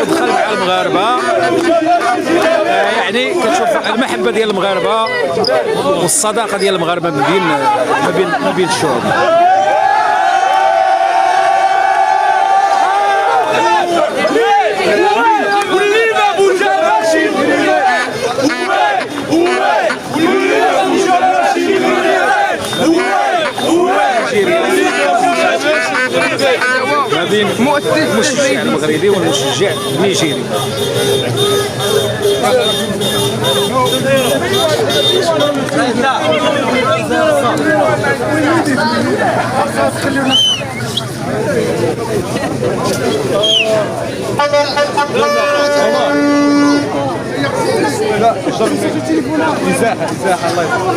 ودخل مع المغاربه. يعني كتشوف المحبه ديال المغاربه والصداقه ديال المغاربه ما بين الشعوب. ما بين المشجع المغربي والمشجع النيجيري. لا مساحة الله يسلمك.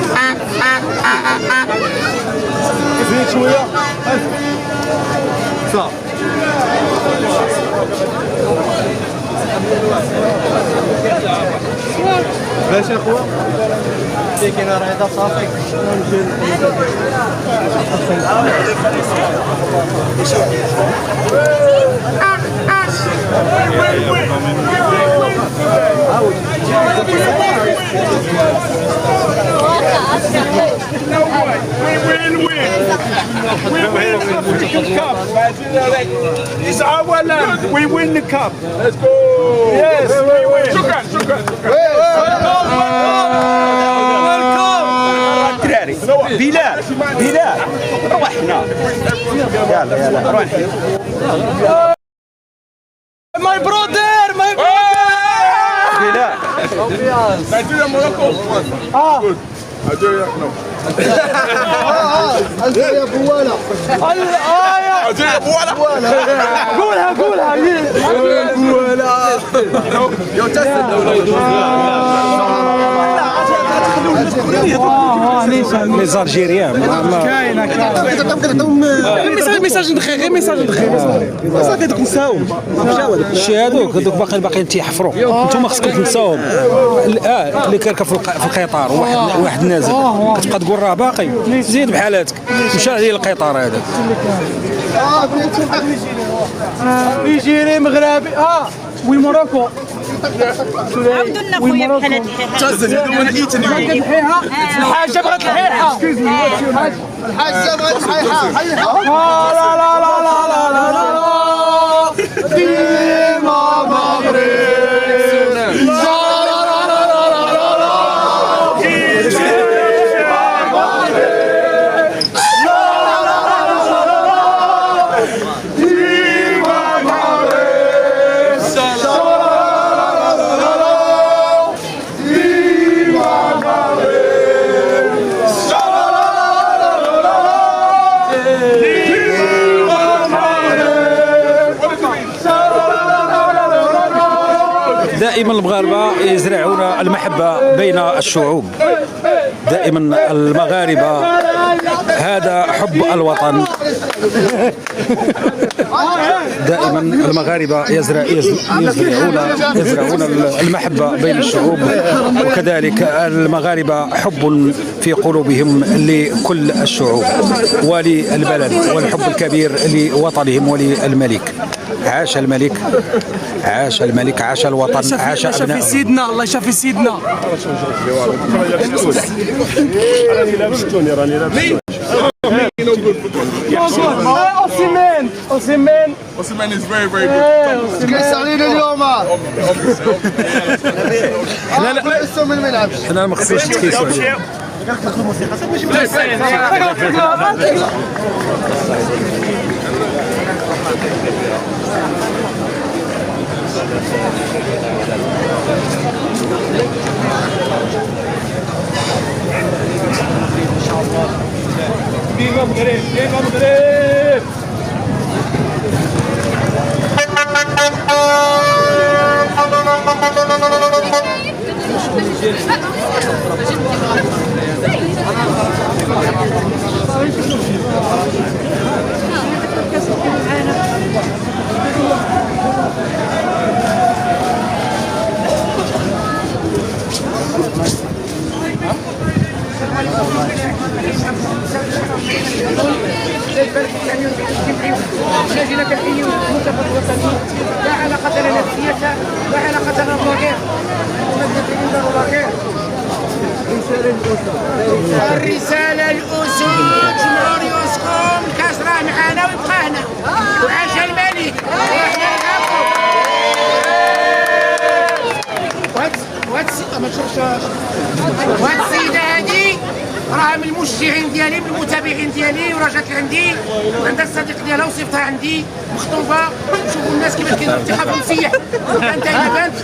زيد شوية. صح. باش اخويا كاين راه هذا صافي. It's our land. We win the cup. Let's go. Yes, we win. شكرا. الدراري بلال روح هنا. يلا روح. My brother. بلال. Nigeria, Morocco. Good. Algeria, no. الجزائر بوالا. Algeria, Bouala. قولها بوالا. يا لي زالجيريان ميساج دخيل غير ميساج دخيل صافي دوك نساوهم مشاو شي هذوك باقيين تيحفروا. نتوما خصكم تنساوهم. اللي كيركب في القطار واحد نازل كتبقى تقول راه باقي. زيد بحالاتك مشى عليه القطار هذا. نيجيري مغربي وي موروكو. عبدنا خويا بحال هاد الحاجه بغات الحيحه. الحاجه بغات الحيحه. لا ديما مغرب. دائما المغاربه يزرعون المحبه بين الشعوب. دائما المغاربه هذا حب الوطن. دائما المغاربه يزرعون المحبه بين الشعوب. وكذلك المغاربه حب في قلوبهم لكل الشعوب وللبلد والحب الكبير لوطنهم وللملك. عاش الملك، عاش الملك، عاش الوطن، عاش أبناء. الله يشافي سيدنا، الله يشافي سيدنا. Osimhen is very good. كيس علينا اليوم. احنا ما خصناش نتكيسوا عليه. Viva Madrid! Viva Madrid! نادي لك الحي المنتخب الوطني لا علاقة لنا فيه الأمنية لا علاقة لها بالغير. الرسالة الأسود جمعوا ريوسكم، الكاس راه معانا ويبقى هنا، وعاش الملك وحنا نلعبكم. وهاد السيدة هادي راه من المشجعين ديالي، من المتابعين ديالي، وراه جات عندي وعندها الصديق ديالها وصيفطها عندي مخطوبة. شوفوا الناس كيفاش كيديروا الثقة في المسيح. انت هنا بنت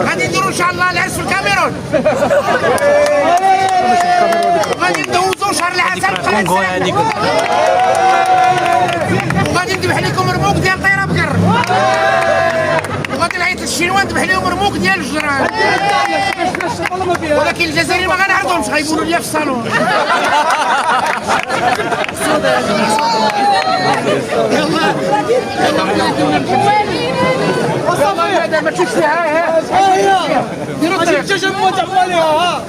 غادي نديرو ان شاء الله العرس في الكاميرون، غادي ندوزو شهر العسل بقلة وغادي نذبح لكم رموك ديال طيرة بقر، وغادي نعيط للشينوا نذبح لهم رموك ديال الجران. ولكن الجزائريين ما غنعرضهمش، غيقولوا لي في الصالون. يلا هذا ما تشوفش فيها. ديروا الطريق تجمعوا تعملوها.